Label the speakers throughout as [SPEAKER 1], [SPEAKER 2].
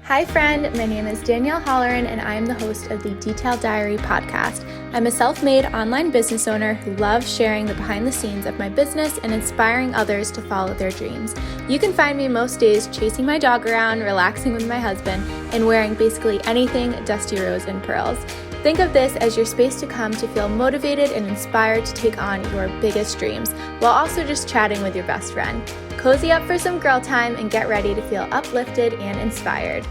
[SPEAKER 1] Hi friend, my name is Danielle Holleran and I am the host of the Detail Diary podcast. I'm a self-made online business owner who loves sharing the behind the scenes of my business and inspiring others to follow their dreams. You can find me most days chasing my dog around, relaxing with my husband, and wearing basically anything Dusty Rose and Pearls. Think of this as your space to come to feel motivated and inspired to take on your biggest dreams, while also just chatting with your best friend. Cozy up for some girl time and get ready to feel uplifted and inspired.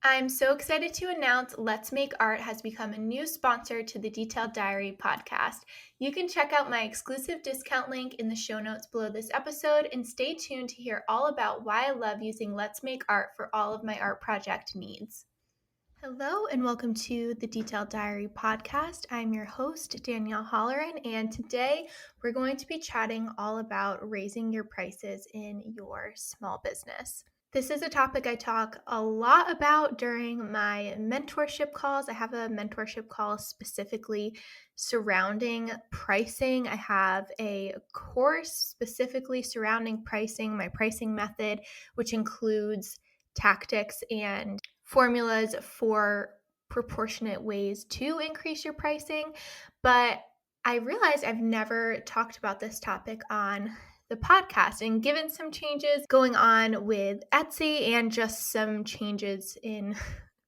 [SPEAKER 1] I'm so excited to announce Let's Make Art has become a new sponsor to the Detailed Diary podcast. You can check out my exclusive discount link in the show notes below this episode and stay tuned to hear all about why I love using Let's Make Art for all of my art project needs. Hello and welcome to the Detailed Diary podcast. I'm your host, Danielle Holleran, and today we're going to be chatting all about raising your prices in your small business. This is a topic I talk a lot about during my mentorship calls. I have a mentorship call specifically surrounding pricing. I have a course specifically surrounding pricing, my pricing method, which includes tactics and formulas for proportionate ways to increase your pricing. But I realized I've never talked about this topic on the podcast, and given some changes going on with Etsy and just some changes in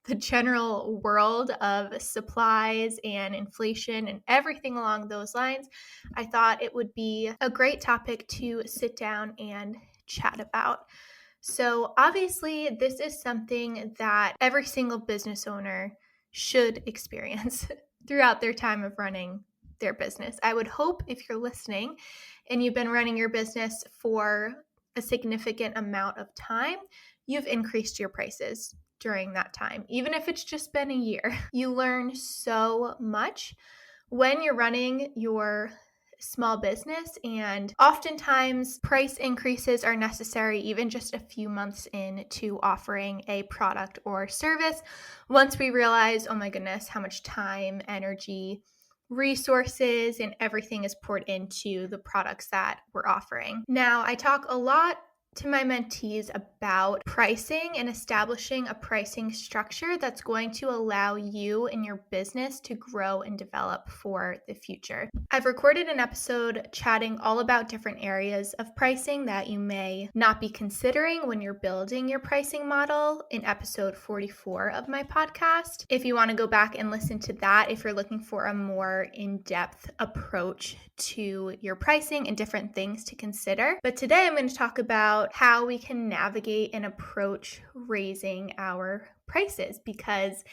[SPEAKER 1] the general world of supplies and inflation and everything along those lines, I thought it would be a great topic to sit down and chat about. So obviously, this is something that every single business owner should experience throughout their time of running their business. I would hope if you're listening and you've been running your business for a significant amount of time, you've increased your prices during that time, even if it's just been a year. You learn so much when you're running your small business, and oftentimes price increases are necessary even just a few months into offering a product or service. Once we realize, oh my goodness, how much time, energy, resources, and everything is poured into the products that we're offering. Now, I talk a lot to my mentees about pricing and establishing a pricing structure that's going to allow you and your business to grow and develop for the future. I've recorded an episode chatting all about different areas of pricing that you may not be considering when you're building your pricing model in episode 44 of my podcast. If you want to go back and listen to that, if you're looking for a more in-depth approach to your pricing and different things to consider. But today I'm going to talk about how we can navigate and approach raising our prices, because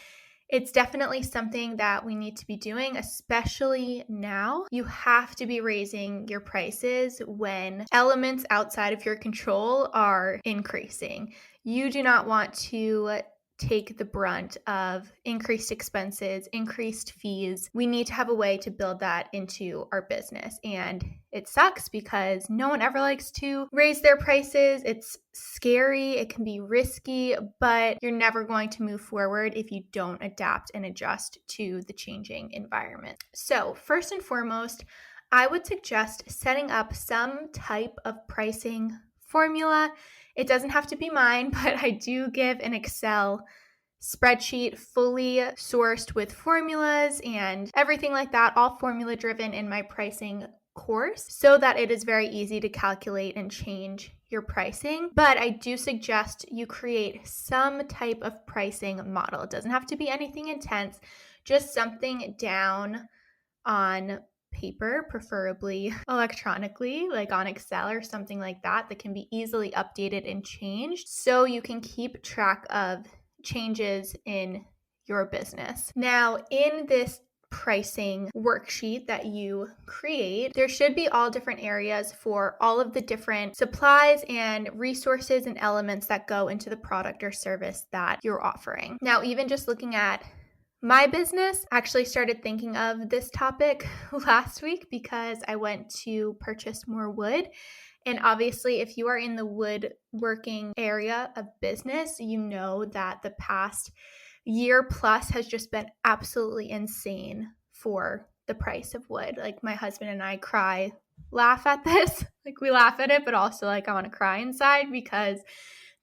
[SPEAKER 1] it's definitely something that we need to be doing, especially now. You have to be raising your prices when elements outside of your control are increasing. You do not want to take the brunt of increased expenses, increased fees. We need to have a way to build that into our business. And it sucks because no one ever likes to raise their prices. It's scary, it can be risky, but you're never going to move forward if you don't adapt and adjust to the changing environment. So first and foremost, I would suggest setting up some type of pricing formula. It doesn't have to be mine, but I do give an Excel spreadsheet fully sourced with formulas and everything like that, all formula driven in my pricing course, so that it is very easy to calculate and change your pricing. But I do suggest you create some type of pricing model. It doesn't have to be anything intense, just something down on paper, preferably electronically, like on Excel or something like that, that can be easily updated and changed so you can keep track of changes in your business. Now, in this pricing worksheet that you create, there should be all different areas for all of the different supplies and resources and elements that go into the product or service that you're offering. Now, even just looking at my business, actually started thinking of this topic last week because I went to purchase more wood. And obviously, if you are in the woodworking area of business, you know that the past year plus has just been absolutely insane for the price of wood. Like, my husband and I laugh at this. Like, we laugh at it, but also like I want to cry inside because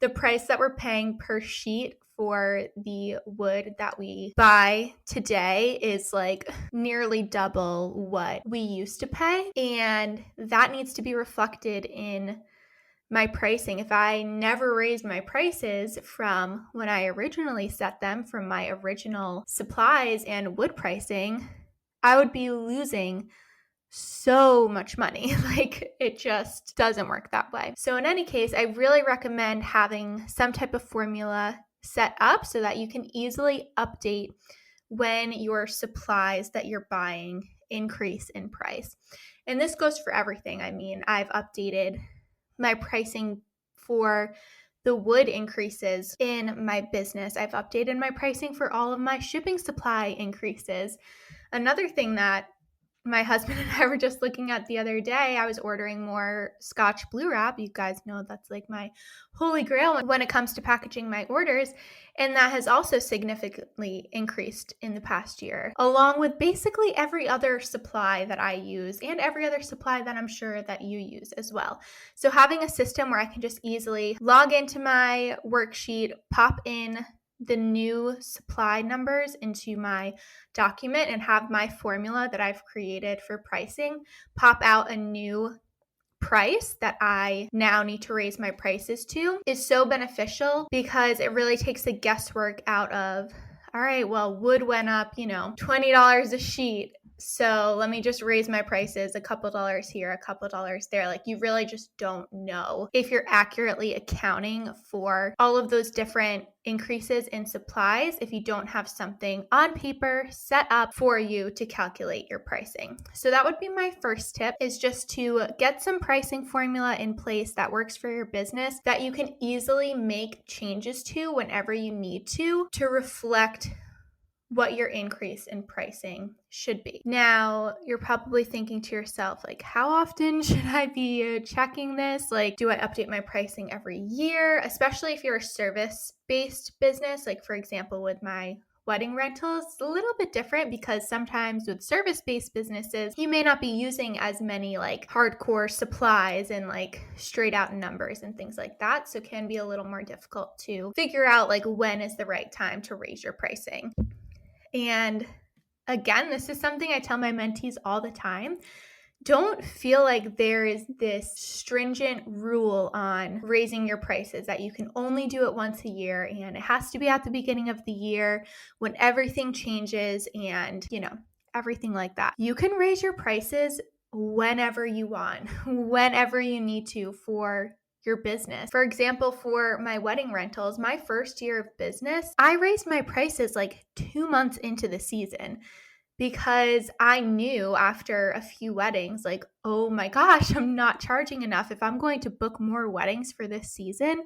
[SPEAKER 1] the price that we're paying per sheet for the wood that we buy today is like nearly double what we used to pay. And that needs to be reflected in my pricing. If I never raise my prices from when I originally set them from my original supplies and wood pricing, I would be losing so much money. Like, it just doesn't work that way. So in any case, I really recommend having some type of formula set up so that you can easily update when your supplies that you're buying increase in price. And this goes for everything. I mean, I've updated my pricing for the wood increases in my business. I've updated my pricing for all of my shipping supply increases. Another thing that my husband and I were just looking at the other day, I was ordering more Scotch Blue Wrap. You guys know that's like my holy grail when it comes to packaging my orders. And that has also significantly increased in the past year, along with basically every other supply that I use and every other supply that I'm sure that you use as well. So having a system where I can just easily log into my worksheet, pop in the new supply numbers into my document and have my formula that I've created for pricing pop out a new price that I now need to raise my prices to is so beneficial because it really takes the guesswork out of, all right, well, wood went up, $20 a sheet. So let me just raise my prices a couple dollars here, a couple dollars there. Like, you really just don't know if you're accurately accounting for all of those different increases in supplies if you don't have something on paper set up for you to calculate your pricing. So that would be my first tip, is just to get some pricing formula in place that works for your business that you can easily make changes to whenever you need to reflect what your increase in pricing should be. Now, you're probably thinking to yourself, like, how often should I be checking this? Like, do I update my pricing every year? Especially if you're a service-based business, like for example, with my wedding rentals, it's a little bit different because sometimes with service-based businesses, you may not be using as many like hardcore supplies and like straight out numbers and things like that. So it can be a little more difficult to figure out like when is the right time to raise your pricing. And again, this is something I tell my mentees all the time. Don't feel like there is this stringent rule on raising your prices, that you can only do it once a year and it has to be at the beginning of the year when everything changes and, everything like that. You can raise your prices whenever you want, whenever you need to for your business. For example, for my wedding rentals, my first year of business, I raised my prices like 2 months into the season because I knew after a few weddings, like, oh my gosh, I'm not charging enough. If I'm going to book more weddings for this season,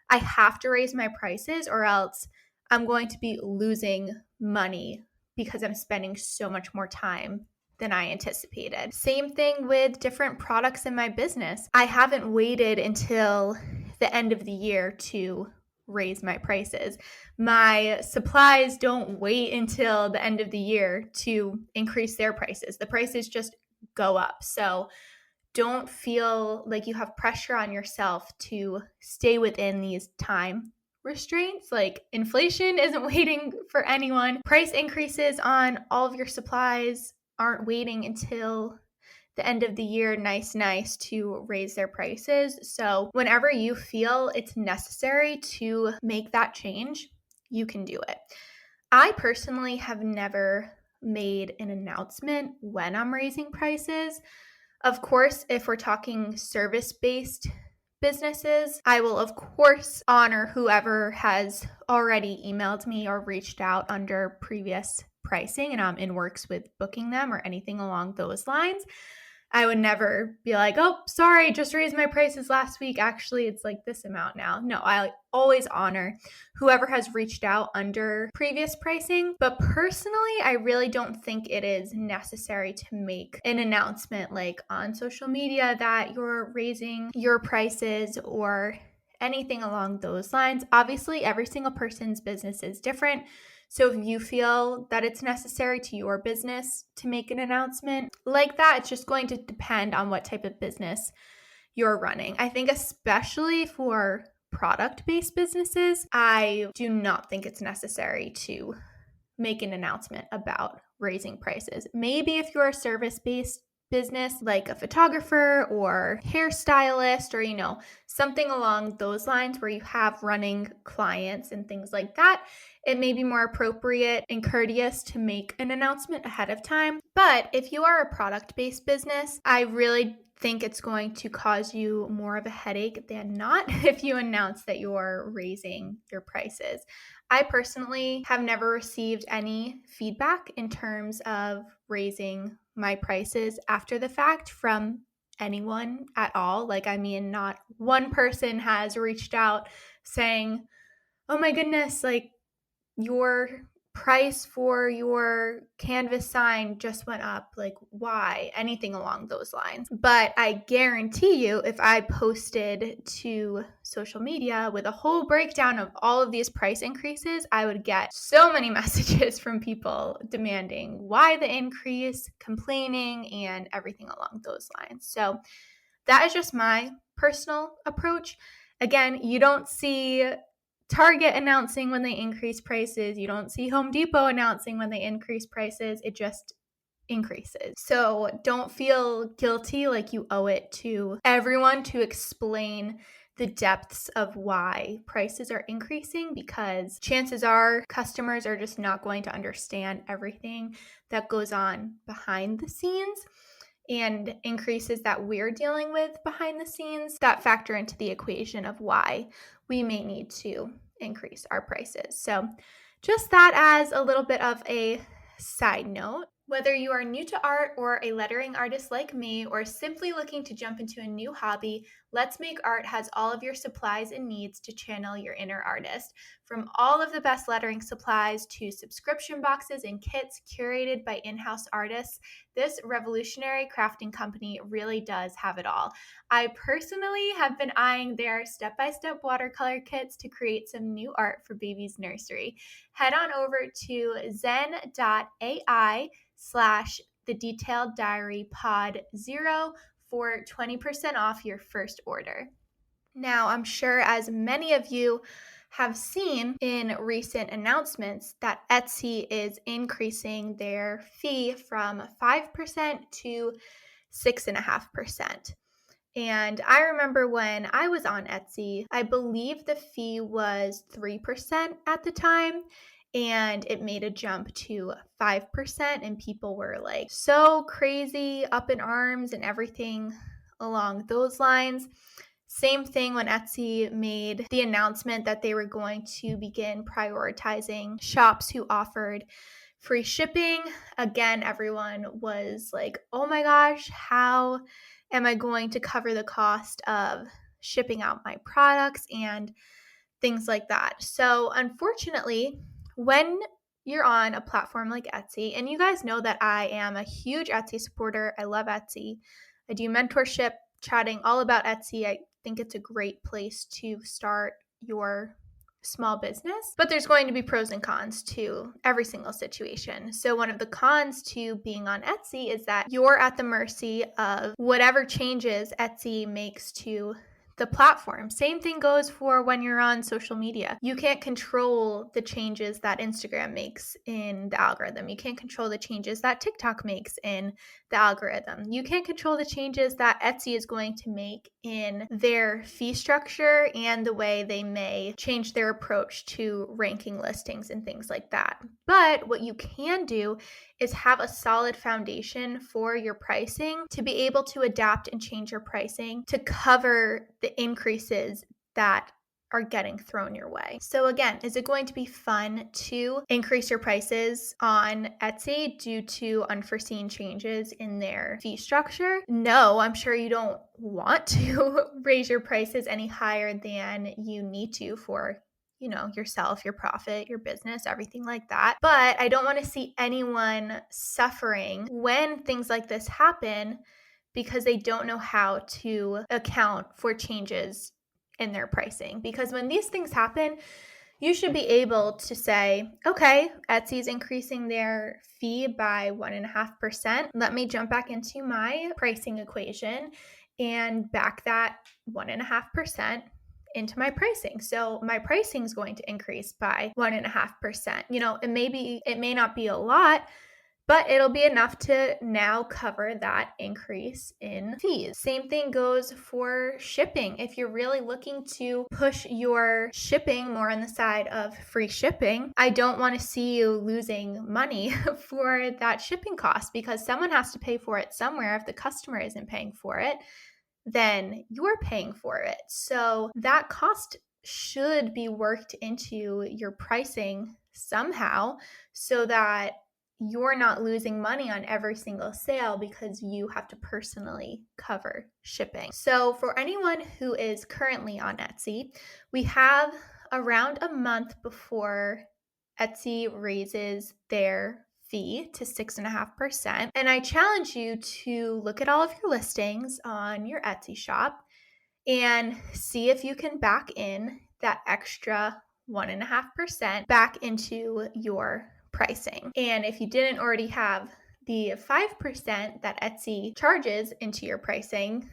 [SPEAKER 1] I have to raise my prices or else I'm going to be losing money because I'm spending so much more time than I anticipated. Same thing with different products in my business. I haven't waited until the end of the year to raise my prices. My supplies don't wait until the end of the year to increase their prices. The prices just go up. So don't feel like you have pressure on yourself to stay within these time restraints. Like, inflation isn't waiting for anyone. Price increases on all of your supplies aren't waiting until the end of the year, nice to raise their prices. So whenever you feel it's necessary to make that change, you can do it. I personally have never made an announcement when I'm raising prices. Of course, if we're talking service-based businesses, I will of course honor whoever has already emailed me or reached out under previous pricing and I'm in works with booking them or anything along those lines. I would never be like, oh, sorry, just raised my prices last week. Actually, it's like this amount now. No, I always honor whoever has reached out under previous pricing. But personally, I really don't think it is necessary to make an announcement like on social media that you're raising your prices or anything along those lines. Obviously, every single person's business is different. So if you feel that it's necessary to your business to make an announcement like that, it's just going to depend on what type of business you're running. I think especially for product-based businesses, I do not think it's necessary to make an announcement about raising prices. Maybe if you're a service-based business like a photographer or hairstylist or something along those lines where you have running clients and things like that, it may be more appropriate and courteous to make an announcement ahead of time. But if you are a product-based business, I really think it's going to cause you more of a headache than not if you announce that you're raising your prices. I personally have never received any feedback in terms of raising my prices after the fact from anyone at all. Not one person has reached out saying, "Oh my goodness, your price for your canvas sign just went up. Why?" Anything along those lines. But I guarantee you, if I posted to social media with a whole breakdown of all of these price increases, I would get so many messages from people demanding why the increase, complaining, and everything along those lines. So that is just my personal approach. Again, you don't see Target announcing when they increase prices. You don't see Home Depot announcing when they increase prices. It just increases. So don't feel guilty like you owe it to everyone to explain the depths of why prices are increasing, because chances are customers are just not going to understand everything that goes on behind the scenes and increases that we're dealing with behind the scenes that factor into the equation of why we may need to increase our prices. So just that as a little bit of a side note. Whether you are new to art or a lettering artist like me, or simply looking to jump into a new hobby, Let's Make Art has all of your supplies and needs to channel your inner artist. From all of the best lettering supplies to subscription boxes and kits curated by in-house artists, this revolutionary crafting company really does have it all. I personally have been eyeing their step-by-step watercolor kits to create some new art for baby's nursery. Head on over to zen.ai/the detailed diary pod 0 for 20% off your first order. Now, I'm sure as many of you have seen in recent announcements that Etsy is increasing their fee from 5% to 6.5%. And I remember when I was on Etsy, I believe the fee was 3% at the time, and it made a jump to 5%, and people were so crazy, up in arms and everything along those lines. Same thing when Etsy made the announcement that they were going to begin prioritizing shops who offered free shipping. Again, everyone was like, "Oh my gosh, how am I going to cover the cost of shipping out my products?" and things like that. So unfortunately, when you're on a platform like Etsy, and you guys know that I am a huge Etsy supporter, I love Etsy. I do mentorship, chatting all about Etsy. I think it's a great place to start your small business, but there's going to be pros and cons to every single situation. So one of the cons to being on Etsy is that you're at the mercy of whatever changes Etsy makes to the platform. Same thing goes for when you're on social media. You can't control the changes that Instagram makes in the algorithm. You can't control the changes that TikTok makes in the algorithm. You can't control the changes that Etsy is going to make in their fee structure and the way they may change their approach to ranking listings and things like that. But what you can do is have a solid foundation for your pricing to be able to adapt and change your pricing to cover the increases that are getting thrown your way. So again, is it going to be fun to increase your prices on Etsy due to unforeseen changes in their fee structure? No, I'm sure you don't want to raise your prices any higher than you need to for yourself, your profit, your business, everything like that. But I don't want to see anyone suffering when things like this happen because they don't know how to account for changes in their pricing. Because when these things happen, you should be able to say, okay, Etsy's increasing their fee by 1.5%. Let me jump back into my pricing equation and back that 1.5% into my pricing. So my pricing is going to increase by 1.5%. It may not be a lot, but it'll be enough to now cover that increase in fees. Same thing goes for shipping. If you're really looking to push your shipping more on the side of free shipping, I don't want to see you losing money for that shipping cost, because someone has to pay for it somewhere. If the customer isn't paying for it, then you're paying for it. So that cost should be worked into your pricing somehow, so that you're not losing money on every single sale because you have to personally cover shipping. So for anyone who is currently on Etsy, we have around a month before Etsy raises their fee to 6.5%. And I challenge you to look at all of your listings on your Etsy shop and see if you can back in that extra 1.5% back into your pricing. And if you didn't already have the 5% that Etsy charges into your pricing,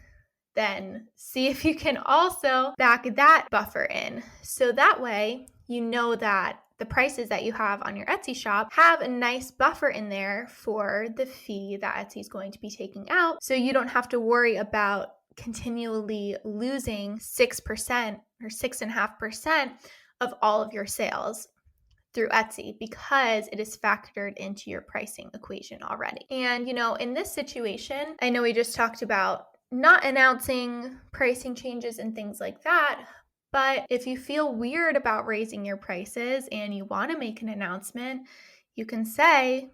[SPEAKER 1] then see if you can also back that buffer in. So that way, you know that the prices that you have on your Etsy shop have a nice buffer in there for the fee that Etsy is going to be taking out. So you don't have to worry about continually losing 6% or 6.5% of all of your sales through Etsy, because it is factored into your pricing equation already. And, in this situation, I know we just talked about not announcing pricing changes and things like that, but if you feel weird about raising your prices and you want to make an announcement, you can say,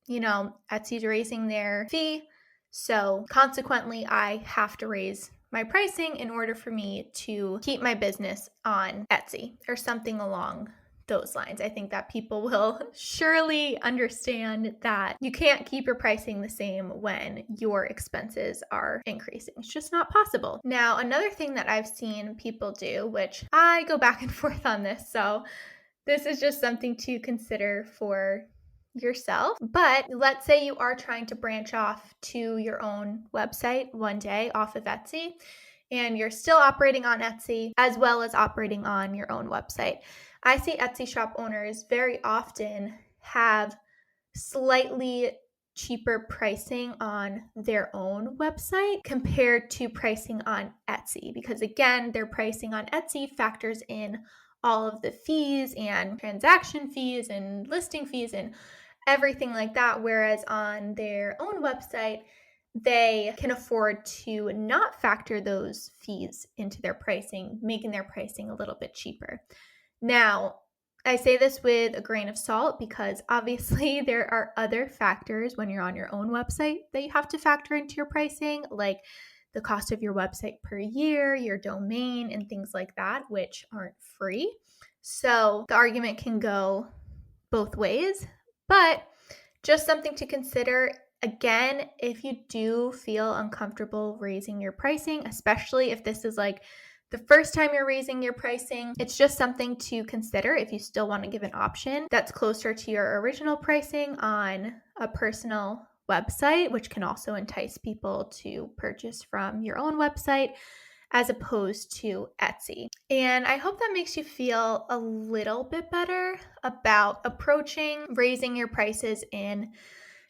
[SPEAKER 1] Etsy's raising their fee, so consequently, I have to raise my pricing in order for me to keep my business on Etsy, or something along those lines. I think that people will surely understand that you can't keep your pricing the same when your expenses are increasing. It's just not possible. Now, another thing that I've seen people do, which I go back and forth on this, so this is just something to consider for yourself. But let's say you are trying to branch off to your own website one day off of Etsy, and you're still operating on Etsy as well as operating on your own website. I see Etsy shop owners very often have slightly cheaper pricing on their own website compared to pricing on Etsy, because again, their pricing on Etsy factors in all of the fees and transaction fees and listing fees and everything like that, whereas on their own website, they can afford to not factor those fees into their pricing, making their pricing a little bit cheaper. Now, I say this with a grain of salt, because obviously there are other factors when you're on your own website that you have to factor into your pricing, like the cost of your website per year, your domain, and things like that, which aren't free. So the argument can go both ways, but just something to consider. Again, if you do feel uncomfortable raising your pricing, especially if this is like the first time you're raising your pricing, it's just something to consider if you still want to give an option that's closer to your original pricing on a personal website, which can also entice people to purchase from your own website as opposed to Etsy. And I hope that makes you feel a little bit better about approaching raising your prices in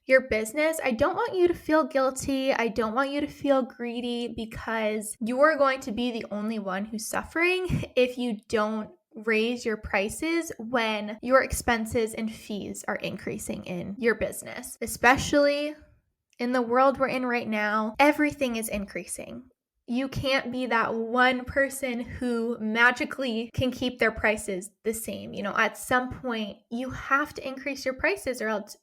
[SPEAKER 1] your business. I don't want you to feel guilty. I don't want you to feel greedy, because you're going to be the only one who's suffering if you don't raise your prices when your expenses and fees are increasing in your business. Especially in the world we're in right now, everything is increasing. You can't be that one person who magically can keep their prices the same. At some point, you have to increase your prices, or else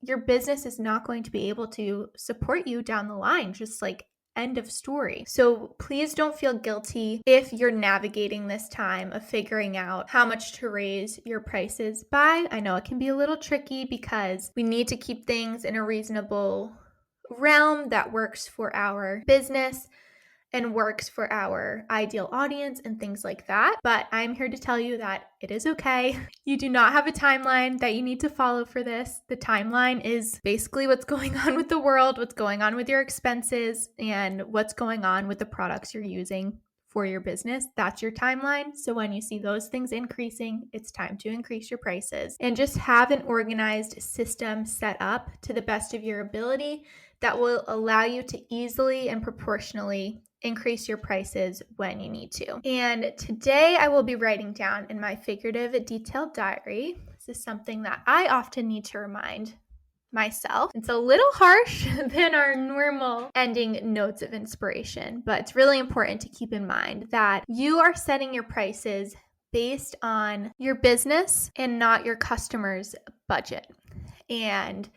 [SPEAKER 1] your business is not going to be able to support you down the line. Just like, end of story. So please don't feel guilty if you're navigating this time of figuring out how much to raise your prices by. I know it can be a little tricky because we need to keep things in a reasonable realm that works for our business and works for our ideal audience and things like that. But I'm here to tell you that it is okay. You do not have a timeline that you need to follow for this. The timeline is basically what's going on with the world, what's going on with your expenses, and what's going on with the products you're using for your business. That's your timeline. So when you see those things increasing, it's time to increase your prices. And just have an organized system set up to the best of your ability that will allow you to easily and proportionally increase your prices when you need to. And today I will be writing down in my figurative detailed diary. This is something that I often need to remind myself. It's a little harsh than our normal ending notes of inspiration, but it's really important to keep in mind that you are setting your prices based on your business and not your customer's budget. And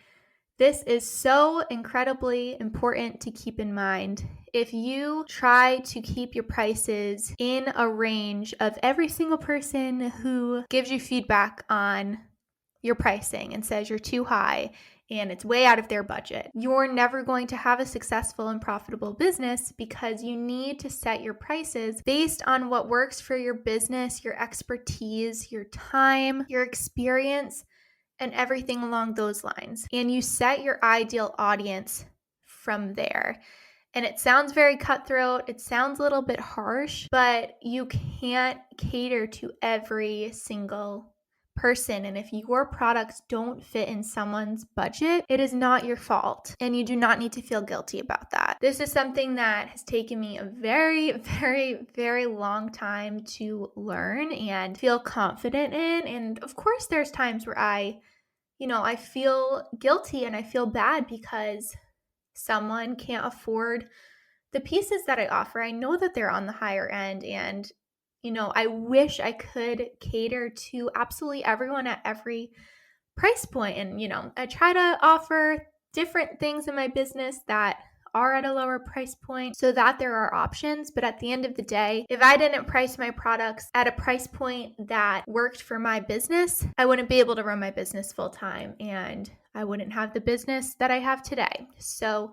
[SPEAKER 1] this is so incredibly important to keep in mind. If you try to keep your prices in a range of every single person who gives you feedback on your pricing and says you're too high and it's way out of their budget, you're never going to have a successful and profitable business, because you need to set your prices based on what works for your business, your expertise, your time, your experience, and everything along those lines. And you set your ideal audience from there. And it sounds very cutthroat. It sounds a little bit harsh, but you can't cater to every single person. And if your products don't fit in someone's budget, it is not your fault. And you do not need to feel guilty about that. This is something that has taken me a very, very, very long time to learn and feel confident in. And of course, there's times where I feel guilty and I feel bad because someone can't afford the pieces that I offer. I know that they're on the higher end, and I wish I could cater to absolutely everyone at every price point. And I try to offer different things in my business that are at a lower price point so that there are options. But at the end of the day, if I didn't price my products at a price point that worked for my business, I wouldn't be able to run my business full time, and I wouldn't have the business that I have today. So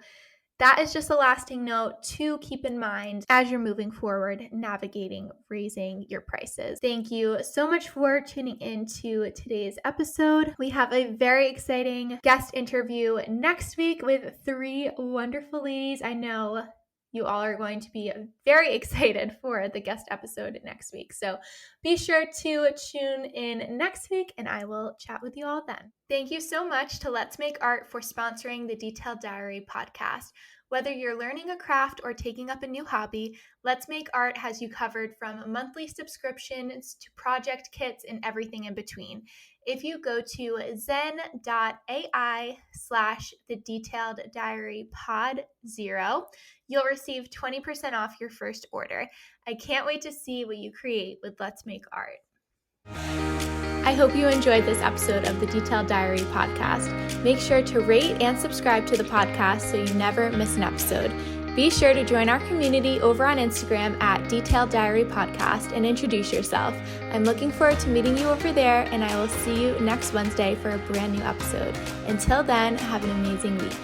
[SPEAKER 1] that is just a lasting note to keep in mind as you're moving forward, navigating, raising your prices. Thank you so much for tuning into today's episode. We have a very exciting guest interview next week with 3 wonderful ladies. I know you all are going to be very excited for the guest episode next week. So be sure to tune in next week, and I will chat with you all then. Thank you so much to Let's Make Art for sponsoring the Detailed Diary podcast. Whether you're learning a craft or taking up a new hobby, Let's Make Art has you covered from monthly subscriptions to project kits and everything in between. If you go to zen.ai/thedetailediarypod0, you'll receive 20% off your first order. I can't wait to see what you create with Let's Make Art. I hope you enjoyed this episode of the Detailed Diary podcast. Make sure to rate and subscribe to the podcast so you never miss an episode. Be sure to join our community over on Instagram at Detailed Diary Podcast and introduce yourself. I'm looking forward to meeting you over there, and I will see you next Wednesday for a brand new episode. Until then, have an amazing week.